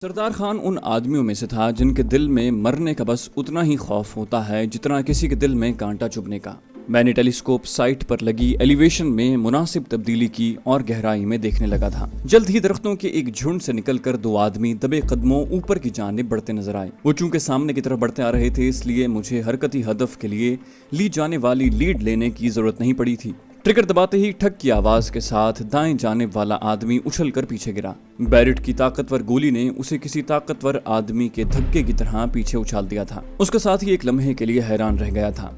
سردار خان ان آدمیوں میں سے تھا جن کے دل میں مرنے کا بس اتنا ہی خوف ہوتا ہے جتنا کسی کے دل میں کانٹا چبھنے کا۔ میں نے ٹیلیسکوپ سائٹ پر لگی ایلیویشن میں مناسب تبدیلی کی اور گہرائی میں دیکھنے لگا تھا۔ جلد ہی درختوں کے ایک جھنڈ سے نکل کر دو آدمی دبے قدموں اوپر کی جانب بڑھتے نظر آئے۔ وہ چونکہ سامنے کی طرف بڑھتے آ رہے تھے، اس لیے مجھے حرکتی ہدف کے لیے لی جانے والی لیڈ لینے کی ضرورت نہیں پڑی تھی۔ ٹریگر دباتے ہی ٹھک کی آواز کے ساتھ دائیں جانب والا آدمی اچھل کر پیچھے گرا۔ بیرٹ کی طاقتور گولی نے اسے کسی طاقتور آدمی کے دھکے کی طرح پیچھے اچھال دیا تھا۔ اس کا ساتھی ایک لمحے کے لیے حیران رہ گیا تھا۔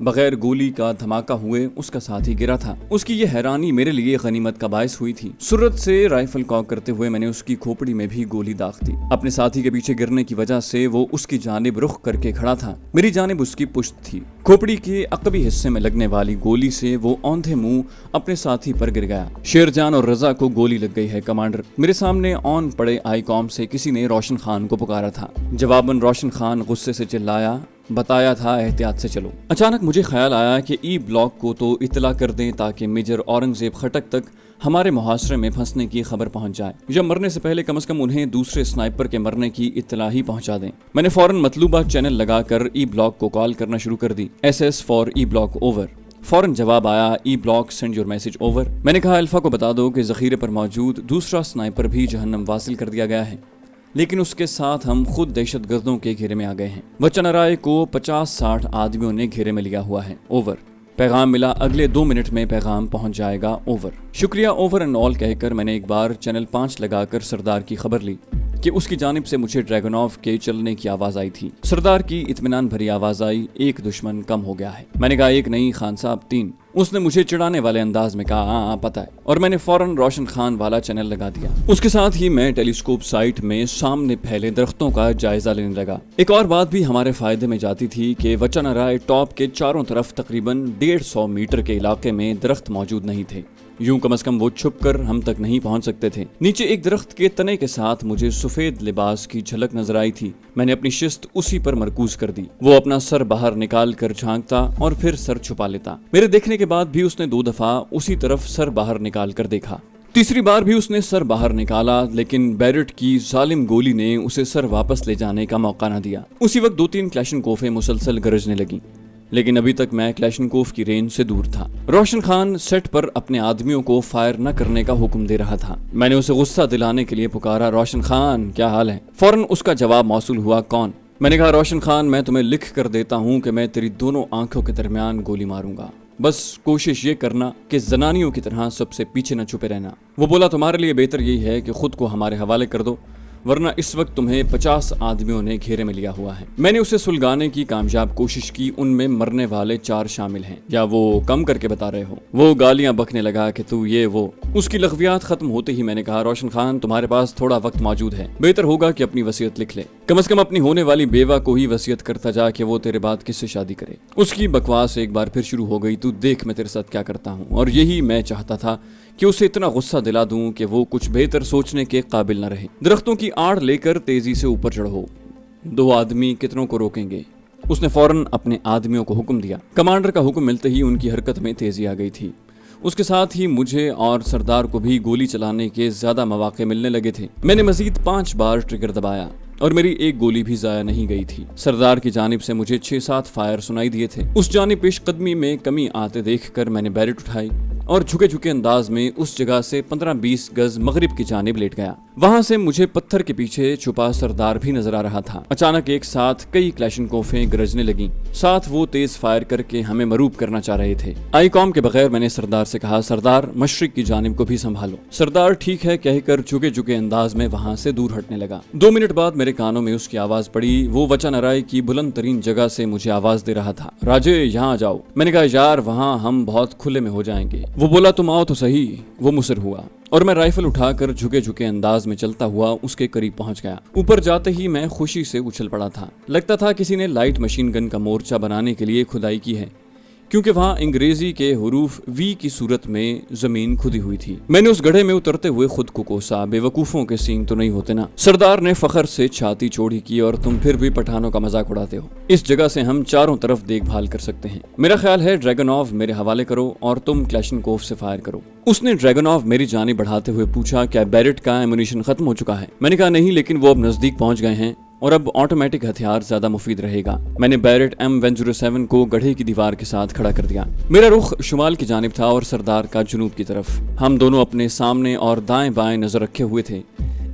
بغیر گولی کا دھماکہ ہوئے اس کا ساتھی گرا تھا۔ اس کی یہ حیرانی میرے لیے غنیمت کا باعث ہوئی تھی۔ سرعت سے رائفل کاک کرتے ہوئے میں نے اس کی کھوپڑی میں بھی گولی داغ دی۔ اپنے ساتھی کے پیچھے گرنے کی وجہ سے وہ اس کی جانب رخ کر کے کھڑا تھا، میری جانب اس کی پشت تھی۔ کھوپڑی کے عقبی حصے میں لگنے والی گولی سے وہ اوندھے منہ اپنے ساتھی پر گر گیا۔ شیر جان اور رضا کو گولی لگ گئی ہے کمانڈر۔ میرے سامنے آن پڑے آئی کام سے کسی نے روشن خان کو پکارا تھا۔ جواباً روشن خان غصے سے چلایا، بتایا تھا احتیاط سے چلو۔ اچانک مجھے خیال آیا کہ ای بلاک کو تو اطلاع کر دیں تاکہ میجر اورنگزیب خٹک تک ہمارے محاصرے میں پھنسنے کی خبر پہنچ جائے، یا مرنے سے پہلے کم از کم انہیں دوسرے سنائپر کے مرنے کی اطلاع ہی پہنچا دیں۔ میں نے فوراً مطلوبہ چینل لگا کر ای بلاک کو کال کرنا شروع کر دی۔ S for E block over. فوراً جواب آیا، E block send your message over. میں نے کہا الفا کو بتا دو کہ ذخیرے پر موجود دوسرا سنائپر بھی جہنم واصل کر دیا گیا ہے، لیکن اس کے ساتھ ہم خود دہشت گردوں کے گھیرے میں آ گئے ہیں۔ وچن رائے کو 50-60 آدمیوں نے گھیرے میں لیا ہوا ہے، اوور۔ پیغام ملا، اگلے 2 منٹ میں پیغام پہنچ جائے گا، اوور۔ شکریہ، اوور اینڈ آل کہہ کر میں نے ایک بار چینل 5 لگا کر سردار کی خبر لی کہ اس کی جانب سے مجھے ڈریگنوف کے چلنے کی آواز آئی تھی۔ سردار کی اطمینان بھری آواز آئی، ایک دشمن کم ہو گیا ہے۔ میں نے کہا ایک نہیں خان صاحب 3۔ اس نے مجھے چڑھانے والے انداز میں کہا ہاں پتہ ہے، اور میں نے فوراً روشن خان والا چینل لگا دیا۔ اس کے ساتھ ہی میں ٹیلیسکوپ سائٹ میں سامنے پھیلے درختوں کا جائزہ لینے لگا۔ ایک اور بات بھی ہمارے فائدے میں جاتی تھی کہ وچن رائے ٹاپ کے چاروں طرف تقریباً 150 میٹر کے علاقے میں درخت موجود نہیں تھے، یوں کم از کم وہ چھپ کر ہم تک نہیں پہنچ سکتے تھے۔ نیچے ایک درخت کے تنے کے ساتھ مجھے سفید لباس کی جھلک نظر آئی تھی۔ میں نے اپنی شست اسی پر مرکوز کر دی۔ وہ اپنا سر باہر نکال کر جھانکتا اور پھر سر چھپا لیتا۔ میرے دیکھنے کے بعد بھی اس نے 2 دفعہ اسی طرف سر باہر نکال کر دیکھا۔ تیسری بار بھی اس نے سر باہر نکالا، لیکن بیرٹ کی ظالم گولی نے اسے سر واپس لے جانے کا موقع نہ دیا۔ اسی وقت 2-3 کلاشنکوفیں مسلسل گرجنے لگیں، لیکن ابھی تک میں کلاشنکوف کی رینج سے دور تھا۔ روشن خان سیٹ پر اپنے آدمیوں کو فائر نہ کرنے کا حکم دے رہا تھا۔ میں نے اسے غصہ دلانے کے لیے پکارا، روشن خان کیا حال ہے؟ فوراً اس کا جواب موصول ہوا، کون؟ میں نے کہا روشن خان، میں تمہیں لکھ کر دیتا ہوں کہ میں تیری دونوں آنکھوں کے درمیان گولی ماروں گا، بس کوشش یہ کرنا کہ زنانیوں کی طرح سب سے پیچھے نہ چھپے رہنا۔ وہ بولا تمہارے لیے بہتر یہی ہے کہ خود کو ہمارے حوالے کر دو، ورنہ اس وقت تمہیں 50 آدمیوں نے گھیرے میں لیا ہوا ہے۔ میں نے اسے سلگانے کی کامیاب کوشش کی، ان میں مرنے والے 4 شامل ہیں، یا وہ کم کر کے بتا رہے ہو؟ وہ گالیاں بکنے لگا کہ تو یہ وہ۔ اس کی لغویات ختم ہوتے ہی میں نے کہا، روشن خان تمہارے پاس تھوڑا وقت موجود ہے، بہتر ہوگا کہ اپنی وصیت لکھ لے، کم از کم اپنی ہونے والی بیوہ کو ہی وصیت کرتا جا کہ وہ تیرے بعد کس سے شادی کرے۔ اس کی بکواس ایک بار پھر شروع ہو گئی، تو دیکھ میں تیرے ساتھ کیا کرتا ہوں، اور یہی میں چاہتا تھا کہ اسے اتنا غصہ دلا دوں کہ وہ کچھ بہتر سوچنے کے قابل نہ رہے۔ درختوں کی آڑ لے کر تیزی سے اوپر چڑھو، 2 آدمی کتنوں کو روکیں گے؟ اس نے فوراً اپنے آدمیوں کو حکم دیا۔ کمانڈر کا حکم ملتے ہی ان کی حرکت میں تیزی آ گئی تھی۔ اس کے ساتھ ہی مجھے اور سردار کو بھی گولی چلانے کے زیادہ مواقع ملنے لگے تھے۔ میں نے مزید 5 بار ٹریگر دبایا اور میری ایک گولی بھی ضائع نہیں گئی تھی۔ سردار کی جانب سے مجھے 6-7 فائر سنائی دیے تھے۔ اس جانب پیش قدمی میں کمی آتے دیکھ کر میں نے بیرٹ اٹھائی اور جھکے جھکے انداز میں اس جگہ سے 15-20 گز مغرب کی جانب لیٹ گیا۔ وہاں سے مجھے پتھر کے پیچھے چھپا سردار بھی نظر آ رہا تھا۔ اچانک ایک ساتھ کئی کلاشنکوفیں گرجنے لگیں، ساتھ وہ تیز فائر کر کے ہمیں مروب کرنا چاہ رہے تھے۔ آئی کام کے بغیر میں نے سردار سے کہا، سردار مشرق کی جانب کو بھی سنبھالو۔ سردار ٹھیک ہے کہہ کر جھکے جھکے انداز میں وہاں سے دور ہٹنے لگا۔ 2 منٹ بعد میرے کانوں میں اس کی آواز پڑی، وہ وچن رائے کی بلند ترین جگہ سے مجھے آواز دے رہا تھا، راجے یہاں جاؤ۔ میں نے کہا یار وہاں ہم بہت کھلے میں ہو جائیں گے۔ وہ بولا تم آؤ تو صحیح۔ وہ مصر ہوا اور میں رائفل اٹھا کر جھکے جھکے انداز میں چلتا ہوا اس کے قریب پہنچ گیا۔ اوپر جاتے ہی میں خوشی سے اچھل پڑا تھا، لگتا تھا کسی نے لائٹ مشین گن کا مورچہ بنانے کے لیے کھدائی کی ہے۔ क्योंकि वहाँ अंग्रेजी के हुरूफ वी की सूरत में जमीन खुदी हुई थी। मैंने उस गड्ढे में उतरते हुए खुद को कोसा, बेवकूफों के सींग तो नहीं होते ना। सरदार ने फखर से छाती चौड़ी की, और तुम फिर भी पठानों का मजाक उड़ाते हो। इस जगह से हम चारों तरफ देखभाल कर सकते हैं। मेरा ख्याल है ड्रैगनोव मेरे हवाले करो और तुम क्लैशनकोफ से फायर करो। उसने ड्रैगनोव मेरी जानिब बढ़ाते हुए पूछा, क्या बैरेट का एमुनिशन खत्म हो चुका है? मैंने कहा नहीं, लेकिन वो अब नजदीक पहुंच गए हैं और अब ऑटोमेटिक हथियार ज्यादा मुफीद रहेगा। मैंने बैरेट M107 को गड्ढे की दीवार के साथ खड़ा कर दिया। मेरा रुख शुमाल की जानिब था और सरदार का जुनूब की तरफ। हम दोनों अपने सामने और दाएं बाएं नजर रखे हुए थे,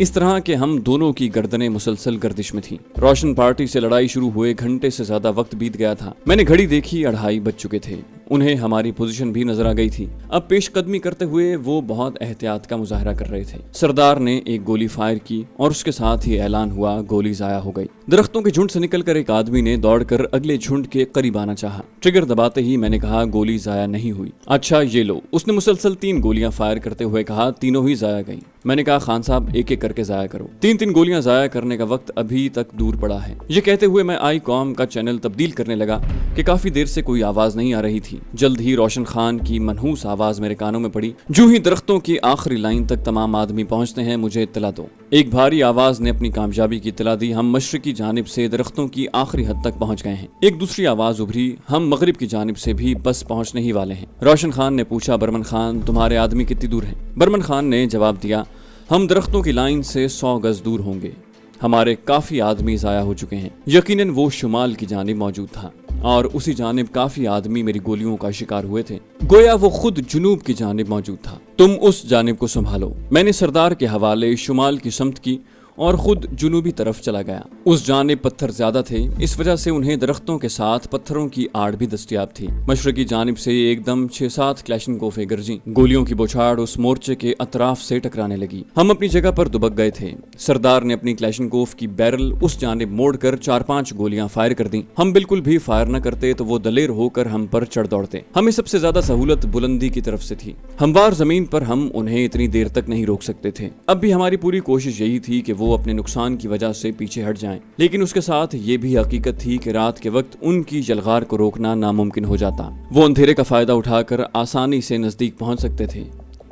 इस तरह के हम दोनों की गर्दनें मुसलसल गर्दिश में थी। रोशन पार्टी से लड़ाई शुरू हुए घंटे से ज्यादा वक्त बीत गया था। मैंने घड़ी देखी, 2:30 बज चुके थे। उन्हें हमारी पोजीशन भी नजर आ गई थी। अब पेशकदमी करते हुए वो बहुत एहतियात का मुजाहरा कर रहे थे। सरदार ने एक गोली फायर की और उसके साथ ही ऐलान हुआ, गोली जाया हो गई। दरख्तों के झुंड से निकलकर एक आदमी ने दौड़कर अगले झुंड के करीब आना चाहा। ट्रिगर दबाते ही मैंने कहा, गोली जाया नहीं हुई। अच्छा ये लो। उसने मुसलसल 3 गोलियां फायर करते हुए कहा, तीनों ही जाया गई। मैंने कहा, खान साहब एक एक करके जाया करो। 3-3 गोलियां जाया करने का वक्त अभी तक दूर पड़ा है। ये कहते हुए मैं आई कॉम का चैनल तब्दील करने लगा कि काफी देर से कोई आवाज नहीं आ रही थी। जल्द ही रोशन खान की मनहूस आवाज मेरे कानों में पड़ी, जो ही दरख्तों की आखिरी लाइन तक तमाम आदमी पहुंचते हैं, मुझे इत्तला दो। एक भारी आवाज ने अपनी कामयाबी की इत्तला दी। हम मशरकी जानिब से दरख्तों की आखिरी हद तक पहुंच गए हैं। एक दूसरी आवाज उभरी, हम मगरिब की जानिब से भी बस पहुंचने ही वाले हैं। रोशन खान ने पूछा, बर्मन खान तुम्हारे आदमी कितनी दूर हैं? बर्मन खान ने जवाब दिया, हम दरख्तों की लाइन से 100 गज दूर होंगे। हमारे काफी आदमी जाया हो चुके हैं। यकीनन वो शुमाल की जानिब मौजूद था और उसी जानिब काफी आदमी मेरी गोलियों का शिकार हुए थे। गोया वो खुद जुनूब की जानिब मौजूद था। तुम उस जानिब को संभालो। मैंने सरदार के हवाले शुमाल की समत की और खुद जुनूबी तरफ चला गया। उस जानिब पत्थर ज्यादा थे, इस वजह से उन्हें दरख्तों के साथ पत्थरों की आड़ भी दस्तयाब थी। मशरकी जानिब से एकदम 6-7 क्लैशनकोफे गरजी। गोलियों की बौछार उस मोर्चे के अतराफ से टकराने लगी। हम अपनी जगह पर दुबक गए थे। सरदार ने अपनी क्लैशनकोफ की बैरल उस जानिब मोड़कर 4-5 गोलियां फायर कर दी। हम बिल्कुल भी फायर न करते तो वो दलेर होकर हम पर चढ़ दौड़ते। हमें सबसे ज्यादा सहूलत बुलंदी की तरफ से थी। हमवार जमीन पर हम उन्हें इतनी देर तक नहीं रोक सकते थे। अब भी हमारी पूरी कोशिश यही थी कि वो अपने नुकसान की वजह से पीछे हट जाएं, लेकिन उसके साथ ये भी हकीकत थी कि रात के वक्त उनकी जलगार को रोकना नामुमकिन हो जाता। वो अंधेरे का फायदा उठाकर आसानी से नजदीक पहुंच सकते थे,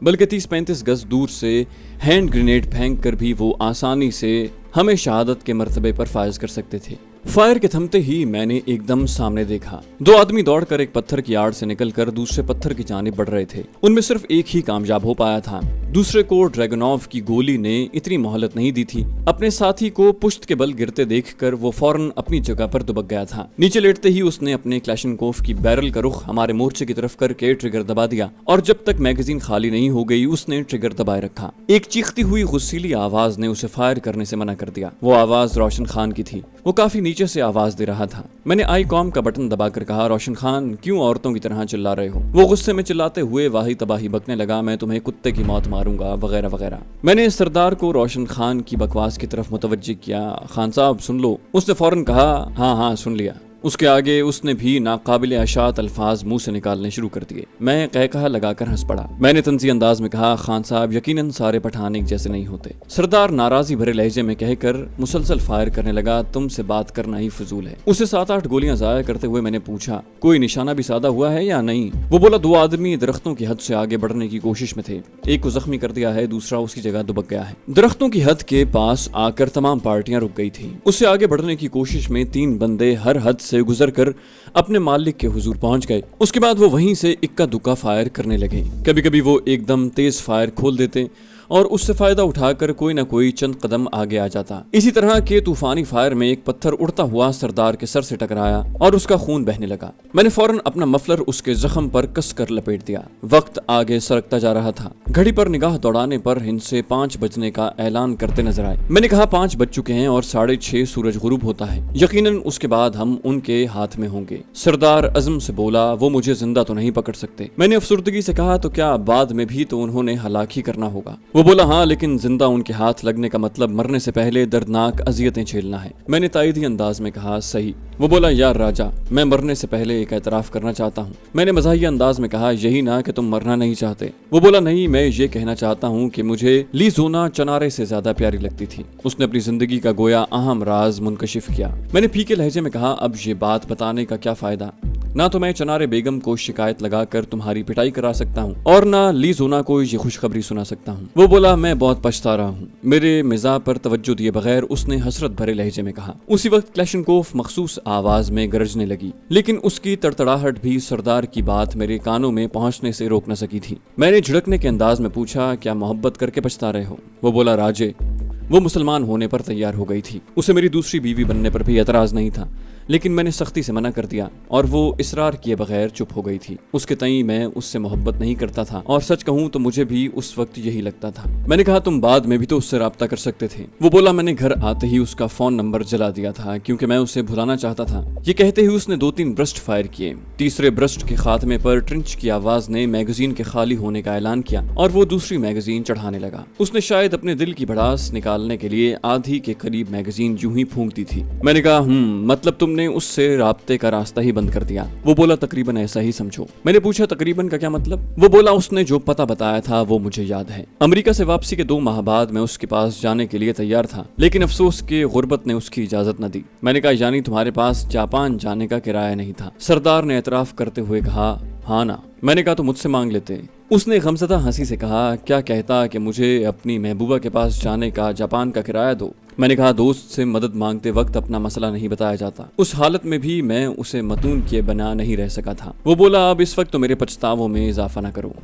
बल्कि 30-35 गज दूर से हैंड ग्रेनेड फेंक कर भी वो आसानी से हमें शहादत के मर्तबे पर फायज कर सकते थे। फायर के थमते ही मैंने एकदम सामने देखा, 2 आदमी दौड़कर एक पत्थर की आड़ से निकलकर दूसरे पत्थर की जानिब बढ़ रहे थे। उनमें सिर्फ एक ही कामयाब हो पाया था। दूसरे को ड्रैगनोव की गोली ने इतनी मोहलत नहीं दी थी। अपने साथी को पुश्त के बल गिरते देखकर वो फौरन अपनी जगह पर दुबक गया था। नीचे लेटते ही उसने अपने क्लैशनकोफ की बैरल का रुख हमारे मोर्चे की तरफ करके ट्रिगर दबा दिया और जब तक मैगजीन खाली नहीं हो गई उसने ट्रिगर दबाए रखा। एक चीखती हुई गुस्सीली आवाज ने उसे फायर करने से मना कर दिया। वो आवाज रोशन खान की थी। वो काफी नीचे से आवाज दे रहा था। मैंने आई कॉम का बटन दबाकर कहा, रोशन खान क्यों औरतों की तरह चिल्ला रहे हो? वो गुस्से में चिल्लाते हुए वाही तबाही बकने लगा, मैं तुम्हें कुत्ते की मौत मारूंगा वगैरह वगैरह। मैंने सरदार को रोशन खान की बकवास की तरफ मुतवज्जो किया। खान साहब सुन लो। उसने फौरन कहा, हाँ सुन लिया। उसके आगे उसने भी नाकाबिले अशात अल्फाज मुंह से निकालने शुरू कर दिए। मैं कहकहा लगाकर हंस पड़ा। मैंने तंजी अंदाज में कहा, खान साहब यकीनन सारे पठान एक जैसे नहीं होते। सरदार नाराजी भरे लहजे में कहकर मुसलसल फायर करने लगा, तुमसे बात करना ही फजूल है। उसे 7-8 गोलियां जाया करते हुए मैंने पूछा, कोई निशाना भी साधा हुआ है या नहीं? वो बोला, 2 आदमी दरख्तों की हद से आगे बढ़ने की कोशिश में थे। एक को जख्मी कर दिया है, दूसरा उसकी जगह दुबक गया है। दरख्तों की हद के पास आकर तमाम पार्टियां रुक गई थी। उससे आगे बढ़ने की कोशिश में 3 बंदे हर हद से गुजर कर अपने मालिक के हुजूर पहुंच गए। उसके बाद वो वहीं से इक्का दुक्का फायर करने लगे। कभी कभी वो एकदम तेज फायर खोल देते और उससे फायदा उठाकर कोई न कोई चंद कदम आगे आ जाता। इसी तरह के तूफानी फायर में एक पत्थर उड़ता हुआ सरदार के सर से टकराया और उसका खून बहने लगा। मैंने फौरन अपना मफलर उसके जख्म पर कसकर लपेट दिया। वक्त आगे सरकता जा रहा था। घड़ी पर निगाह दौड़ाने पर इनसे 5 बजने का ऐलान करते नजर आए। मैंने कहा, 5 बज चुके हैं और 6:30 सूरज गुरूब होता है। यकीनन उसके बाद हम उनके हाथ में होंगे। सरदार अज़म से बोला, वो मुझे जिंदा तो नहीं पकड़ सकते। मैंने अफसुर्दगी से कहा, तो क्या बाद में भी तो उन्होंने हलाक ही करना होगा? वो बोला, हाँ, लेकिन जिंदा उनके हाथ लगने का मतलब मरने से पहले दर्दनाक अजियतें झेलना है। मैंने तायदी अंदाज में कहा, सही। वो बोला, यार राजा, मैं मरने से पहले एक एतराफ करना चाहता हूँ। मैंने मज़ाहिया अंदाज में कहा, यही ना कि तुम मरना नहीं चाहते? वो बोला, नहीं, मैं ये कहना चाहता हूँ कि मुझे लीज़ोना चनारे से ज्यादा प्यारी लगती थी। उसने अपनी जिंदगी का गोया अहम राज मुनकशिफ किया। मैंने फीके लहजे में कहा, अब ये बात बताने का क्या फायदा? ना तो मैं चनारे बेगम को शिकायत लगाकर तुम्हारी पिटाई करा सकता हूँ और ना ली जोना को ये खुशखबरी सुना सकता हूँ। वो बोला, मैं बहुत पछता रहा हूँ। मेरे मिजाज पर तवज्जो दिए बगैर उसने हसरत भरे लहजे में कहा। उसी वक्त क्लैशनकोफ मखसूस आवाज में गरजने लगी, लेकिन उसकी तड़तड़ाहट भी सरदार की बात मेरे कानों में पहुंचने से रोक न सकी थी। मैंने झिड़कने के अंदाज में पूछा, क्या मोहब्बत करके पछता रहे हो? वो बोला, राजे। वो मुसलमान होने पर तैयार हो गई थी। उसे मेरी दूसरी बीवी बनने पर भी एतराज नहीं था, लेकिन मैंने सख्ती से मना कर दिया और वो इसरार किए बगैर चुप हो गई थी। उसके तई मैं उससे मोहब्बत नहीं करता था और सच कहूँ तो मुझे भी उस वक्त यही लगता था। मैंने कहा, तुम बाद में भी तो उससे राब्ता कर सकते थे। वो बोला, मैंने घर आते ही उसका फोन नंबर जला दिया था क्योंकि मैं उसे भुलाना चाहता था। ये कहते ही उसने 2-3 ब्रस्ट फायर किए। तीसरे ब्रस्ट के खात्मे पर ट्रिंच की आवाज ने मैगजीन के खाली होने का ऐलान किया और वो दूसरी मैगजीन चढ़ाने लगा। उसने शायद अपने दिल की भड़ास निकालने के लिए आधी के करीब मैगजीन यूं ही फूंक दी थी। मैंने कहा, मतलब तुमने उससे राब्ते का रास्ता ही बंद कर दिया? वो बोला, तकरीबन ऐसा ही समझो। मैंने पूछा, तकरीबन का क्या मतलब? वो बोला, उसने जो पता बताया था वो मुझे याद है। अमेरिका से वापसी के 2 माह बाद मैं उसके पास जाने के लिए तैयार था, लेकिन अफसोस के गुर्बत ने उसकी इजाजत न दी। मैंने कहा, यानी तुम्हारे पास जापान जाने का किराया नहीं था? सरदार ने एतराफ करते हुए कहा, हाँ ना। मैंने कहा, तो मुझसे मांग लेते। उसने गमज़दा हंसी से कहा, क्या कहता कि मुझे अपनी महबूबा के पास जाने का जापान का किराया दो। मैंने कहा, दोस्त से मदद मांगते वक्त अपना मसला नहीं बताया जाता। उस हालत में भी मैं उसे मतून किए बना नहीं रह सका था। वो बोला, अब इस वक्त तो मेरे पछतावों में इजाफा न करो।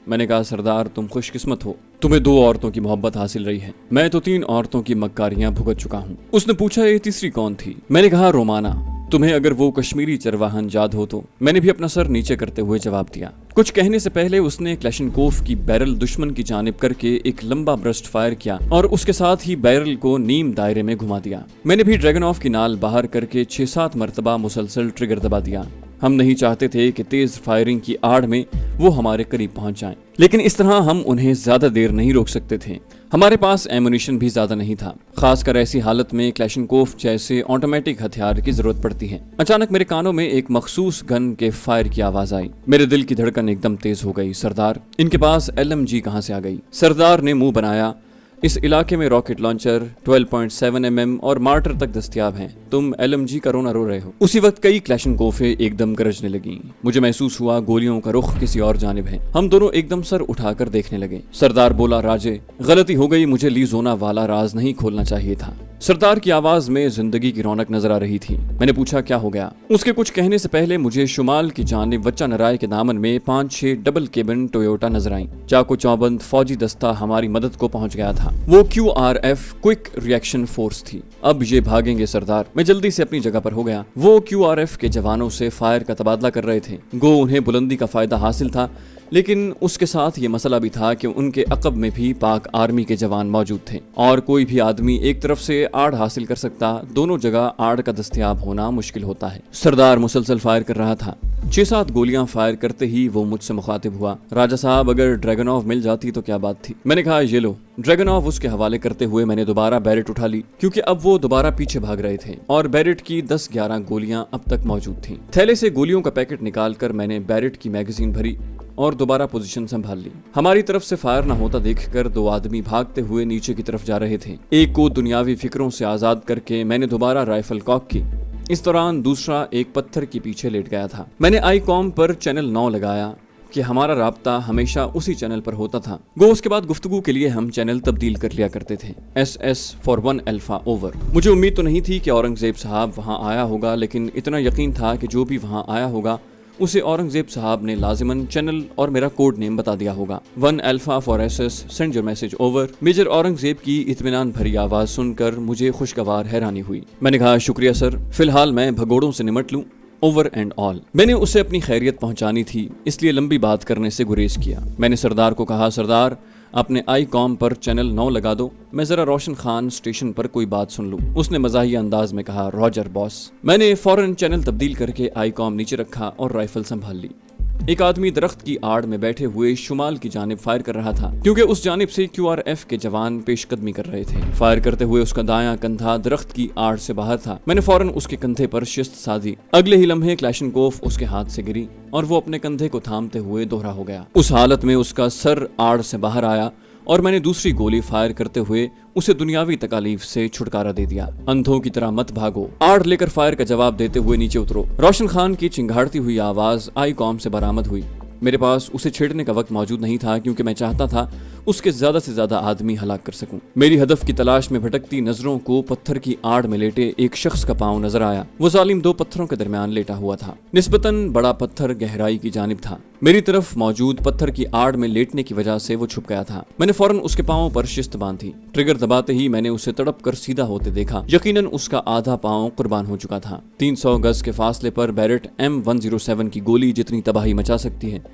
मैंने कहा, सरदार तुम खुशकिस्मत हो, तुम्हें 2 औरतों की मोहब्बत हासिल रही है। मैं तो 3 औरतों की मक्कारियां भुगत चुका हूँ। उसने पूछा, ये तीसरी कौन थी? मैंने कहा, रोमाना। तुम्हें अगर वो कश्मीरी चरवाहन याद हो तो? मैंने भी अपना सर नीचे करते हुए जवाब दिया। कुछ कहने से पहले उसने क्लैशनकोफ की बैरल दुश्मन की जानिब करके एक लंबा ब्रस्ट फायर किया और उसके साथ ही बैरल को नीम दायरे में घुमा दिया। मैंने भी ड्रैगनऑफ की नाल बाहर करके 6-7 मरतबा मुसलसल ट्रिगर दबा दिया। हम नहीं चाहते थे कि तेज फायरिंग की आड़ में वो हमारे करीब पहुंच जाएं, लेकिन इस तरह हम उन्हें ज्यादा देर नहीं रोक सकते थे। हमारे पास एमुनिशन भी ज्यादा नहीं था, खासकर ऐसी हालत में क्लैशनकोफ जैसे ऑटोमेटिक हथियार की जरूरत पड़ती है। अचानक मेरे कानों में एक मखसूस गन के फायर की आवाज आई। मेरे दिल की धड़कन एकदम तेज हो गई। सरदार, इनके पास LMG कहां से आ गई? सरदार ने मुंह बनाया, इस इलाके में रॉकेट लॉन्चर 12.7 mm और मार्टर तक दस्तयाब हैं। तुम LMG का रोना रो रहे हो। उसी वक्त कई क्लैशनकोफे एकदम गरजने लगी। मुझे महसूस हुआ गोलियों का रुख किसी और जानिब है। हम दोनों एकदम सर उठाकर देखने लगे। सरदार बोला, राजे गलती हो गई, मुझे ली जोना वाला राज नहीं खोलना चाहिए था। सरदार की आवाज में जिंदगी की रौनक नजर आ रही थी। मैंने पूछा, क्या हो गया? उसके कुछ कहने से पहले मुझे शुमाल की जानिब वच्चा नराय के दामन में 5-6 डबल केबिन टोयोटा नजर आई। चाको चौबंद फौजी दस्ता हमारी मदद को पहुंच गया था। वो QRF क्विक रिएक्शन फोर्स थी। अब ये भागेंगे सरदार। मैं जल्दी से अपनी जगह पर हो गया। वो QRF के जवानों से फायर का तबादला कर रहे थे। गो उन्हें बुलंदी का फायदा हासिल था, लेकिन उसके साथ ये मसला भी था कि उनके अकब में भी पाक आर्मी के जवान मौजूद थे और कोई भी आदमी एक तरफ से आड़ हासिल कर सकता, दोनों जगह आड़ का दस्तयाब होना मुश्किल होता है। सरदार मुसलसल फायर कर रहा था। 6-7 गोलियां फायर करते ही वो मुझसे मुखातिब हुआ, राजा साहब अगर ड्रैगनऑफ मिल जाती तो क्या बात थी। मैंने कहा, ये लो। ड्रैगनऑफ उसके हवाले करते हुए मैंने दोबारा बैरेट उठा ली, क्योंकि अब वो दोबारा पीछे भाग रहे थे और बैरेट की 10-11 गोलियां अब तक मौजूद थीं। थैले से गोलियों का पैकेट निकालकर मैंने बैरेट की मैगजीन भरी और दोबारा पोजीशन संभाल ली। हमारी तरफ से फायर न होता देखकर 2 आदमी भागते हुए नीचे की तरफ जा रहे थे। एक को दुनियावी फिक्रों से आजाद करके मैंने दोबारा राइफल कॉक की। इस दौरान दूसरा एक पत्थर के पीछे लेट गया था। मैंने आईकॉम पर चैनल 9 लगाया कि हमारा राब्ता हमेशा उसी चैनल पर होता था। गो उसके बाद गुफ्तगू के लिए हम चैनल तब्दील कर लिया करते थे। SS for 1 Alpha over. मुझे उम्मीद तो नहीं थी कि औरंगजेब साहब वहां आया होगा, लेकिन इतना यकीन था कि जो भी वहां आया होगा उसे औरंगजेब साहब ने लाजिमन चैनल और मेरा कोड नेम बता दिया होगा। 1 Alpha for SS, send your message over. Major Aurangzeb की इत्मीनान भरी आवाज सुनकर मुझे खुशगवार हैरानी हुई। मैंने कहा, शुक्रिया सर, फिलहाल मैं भगोड़ों से निमट लूं। Over and all. मैंने उसे अपनी खैरियत पहुंचानी थी, इसलिए लंबी बात करने से गुरेज किया। मैंने सरदार को कहा, सरदार अपने आईकॉम पर चैनल 9 लगा दो, मैं जरा रोशन खान स्टेशन पर कोई बात सुन लूं। उसने मजाहिया अंदाज में कहा, रॉजर बॉस। मैंने फौरन चैनल तब्दील करके आईकॉम नीचे रखा और राइफल संभाल ली। एक आदमी दरख्त की आड़ में बैठे हुए शुमाल की जानिब फायर कर रहा था, क्योंकि उस जानिब से QRF के जवान पेशकदमी कर रहे थे। फायर करते हुए उसका दायां कंधा दरख्त की आड़ से बाहर था। मैंने फौरन उसके कंधे पर शिस्त साधी। अगले ही लम्हे क्लैशनकोफ उसके हाथ से गिरी और वो अपने कंधे को थामते हुए दोहरा हो गया। उस हालत में उसका सर आड़ से बाहर आया और मैंने दूसरी गोली फायर करते हुए उसे दुनियावी तकालीफ से छुटकारा दे दिया। अंधों की तरह मत भागो, आड़ लेकर फायर का जवाब देते हुए नीचे उतरो। रोशन खान की चिंगाड़ती हुई आवाज आई कॉम से बरामद हुई। मेरे पास उसे छेड़ने का वक्त मौजूद नहीं था क्योंकि मैं चाहता था उसके ज्यादा से ज्यादा आदमी हलाक कर सकूं। मेरी हदफ की तलाश में भटकती नजरों को पत्थर की आड़ में लेटे एक शख्स का पांव नजर आया। वो जालिम दो पत्थरों के दरमियान लेटा हुआ था। निस्बतन बड़ा पत्थर गहराई की जानिब था। मेरी तरफ मौजूद पत्थर की आड़ में लेटने की वजह से वो छुप गया था। मैंने फौरन उसके पांव पर शिस्त बांधी। ट्रिगर दबाते ही मैंने उसे तड़प कर सीधा होते देखा। यकीनन उसका आधा पांव कुर्बान हो चुका था। 300 गज के फासले पर बैरेट M107 की गोली जितनी तबाही मचा सकती है,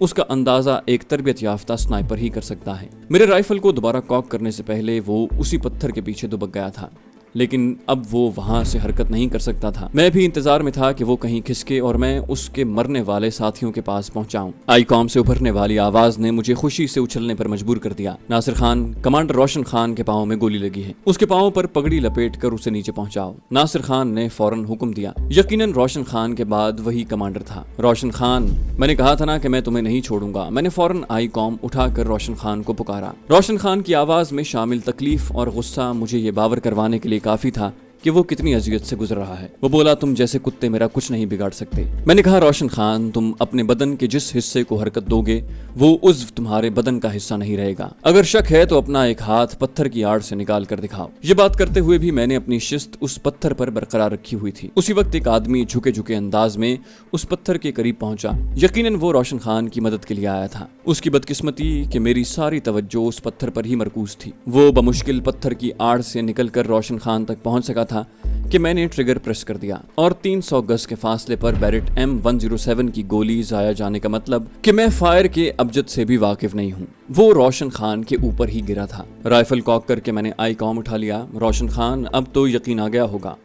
उसका अंदाजा एक तरबियत याफ्ता स्नाइपर ही कर सकता है। मेरे राइफल को दोबारा कॉक करने से पहले वो उसी पत्थर के पीछे दुबक गया था, लेकिन अब वो वहां से हरकत नहीं कर सकता था। मैं भी इंतजार में था कि वो कहीं खिसके और मैं उसके मरने वाले साथियों के पास पहुंचाऊं। आईकॉम से उभरने वाली आवाज ने मुझे खुशी से उछलने पर मजबूर कर दिया। नासिर खान, कमांडर रोशन खान के पांव में गोली लगी है, उसके पांव पर पगड़ी लपेट कर उसे नीचे पहुंचाओ। नासिर खान ने फौरन हुक्म दिया। यकीनन रोशन खान के बाद वही कमांडर था। रोशन खान, मैंने कहा था ना कि मैं तुम्हें नहीं छोड़ूंगा। मैंने फौरन आईकॉम उठाकर रोशन खान को पुकारा। रोशन खान की आवाज में शामिल तकलीफ और गुस्सा मुझे ये बावर करवाने के लिए काफी था कि वो कितनी अजियत से गुजर रहा है। वो बोला, तुम जैसे कुत्ते मेरा कुछ नहीं बिगाड़ सकते। मैंने कहा, रोशन खान, तुम अपने बदन के जिस हिस्से को हरकत दोगे वो उज़्व तुम्हारे बदन का हिस्सा नहीं रहेगा। अगर शक है तो अपना एक हाथ पत्थर की आड़ से निकाल कर दिखाओ। ये बात करते हुए भी मैंने अपनी शिस्त उस पत्थर पर बरकरार रखी हुई थी। उसी वक्त एक आदमी झुके झुके अंदाज में उस पत्थर के करीब पहुंचा। यकीनन वो रोशन खान की मदद के लिए आया था। उसकी बदकिस्मती कि मेरी सारी तवज्जो उस पत्थर पर ही मरकूज थी। वो बमुश्किल पत्थर की आड़ से निकलकर रोशन खान तक पहुंच सका था कि मैंने ट्रिगर प्रेस कर दिया और 300 गज के फासले पर बैरेट M107 की गोली जाया जाने का मतलब कि मैं फायर के अबजद से भी वाकिफ नहीं हूँ। वो रोशन खान के ऊपर ही गिरा था। राइफल कॉक करके मैंने आईकॉम उठा लिया। रोशन खान, अब तो यकीन आ गया होगा।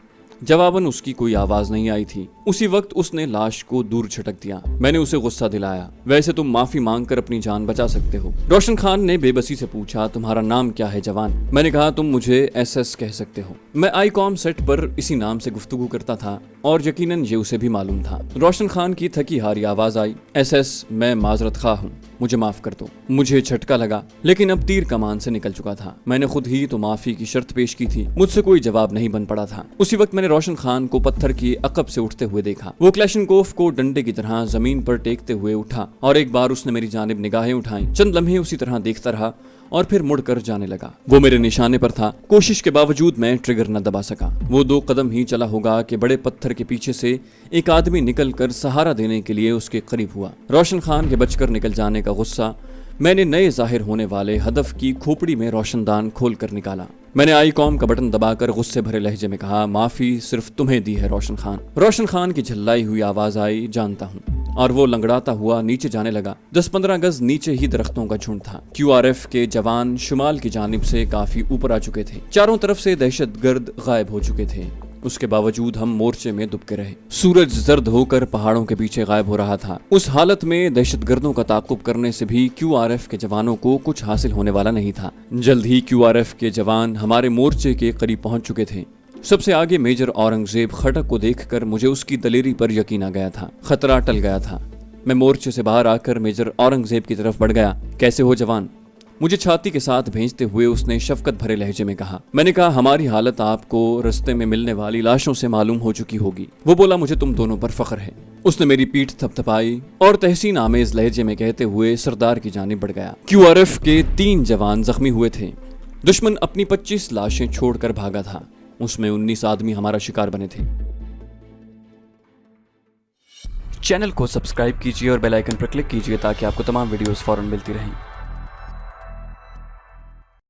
जवाबन उसकी कोई आवाज नहीं आई थी। उसी वक्त उसने लाश को दूर झटक दिया। मैंने उसे गुस्सा दिलाया, वैसे तुम माफी मांगकर अपनी जान बचा सकते हो। रोशन खान ने बेबसी से पूछा, तुम्हारा नाम क्या है जवान? मैंने कहा, तुम मुझे SS कह सकते हो। मैं आईकॉम सेट पर इसी नाम से गुफ्तगू करता था और यकीनन ये उसे भी मालूम था। रोशन खान की थकी हारी आवाज आई, SS, मैं माजरत खा हूँ, मुझे माफ कर दो। मुझे झटका लगा, लेकिन अब तीर कमान से निकल चुका था। मैंने खुद ही तो माफी की शर्त पेश की थी। मुझसे कोई जवाब नहीं बन पड़ा था। उसी वक्त मैंने रोशन खान को पत्थर की अकब से उठते हुए देखा। वो क्लैशनकोफ को डंडे की तरह जमीन पर टेकते हुए उठा और एक बार उसने मेरी जानिब निगाहें उठाई। चंद लम्हे उसी तरह देखता रहा और फिर मुड़कर जाने लगा। वो मेरे निशाने पर था। कोशिश के बावजूद मैं ट्रिगर न दबा सका। वो 2 कदम ही चला होगा कि बड़े पत्थर के पीछे से एक आदमी निकलकर सहारा देने के लिए उसके करीब हुआ। रोशन खान के बचकर निकल जाने का गुस्सा मैंने नए जाहिर होने वाले हदफ की खोपड़ी में रोशनदान खोल कर निकाला। मैंने आईकॉम का बटन दबाकर गुस्से भरे लहजे में कहा, माफी सिर्फ तुम्हें दी है रोशन खान। रोशन खान की झल्लाई हुई आवाज आई, जानता हूँ, और वो लंगड़ाता हुआ नीचे जाने लगा। 10-15 गज नीचे ही दरख्तों का झुंड था। QRF के जवान शुमाल की जानिब से काफी ऊपर आ चुके थे। चारों तरफ से दहशतगर्द गायब हो चुके थे। उसके बावजूद हम मोर्चे में दुबके रहे। सूरज जर्द होकर पहाड़ों के पीछे गायब हो रहा था। उस हालत में दहशतगर्दों का ताकुब करने से भी QRF के जवानों को कुछ हासिल होने वाला नहीं था। जल्द ही QRF के जवान हमारे मोर्चे के करीब पहुंच चुके थे। सबसे आगे मेजर औरंगजेब खटक को देखकर मुझे उसकी दलेरी पर यकीन आ गया था। खतरा टल गया था। मैं मोर्चे से बाहर आकर मेजर औरंगजेब की तरफ बढ़ गया। कैसे हो जवान? मुझे छाती के साथ भेजते हुए उसने शफकत भरे लहजे में कहा। मैंने कहा, हमारी हालत आपको रास्ते में मिलने वाली लाशों से मालूम हो चुकी होगी। वो बोला, मुझे तुम दोनों पर फख्र है। उसने मेरी पीठ थपथपाई और तहसीन आमेज लहजे में कहते हुए सरदार की जानिब बढ़ गया। QRF के 3 जवान जख्मी हुए थे। दुश्मन अपनी 25 लाशें छोड़कर भागा था। उसमें 19 आदमी हमारा शिकार बने थे। चैनल को सब्सक्राइब कीजिए और बेल आइकन पर क्लिक कीजिए ताकि आपको तमाम वीडियोस फौरन मिलती रहें।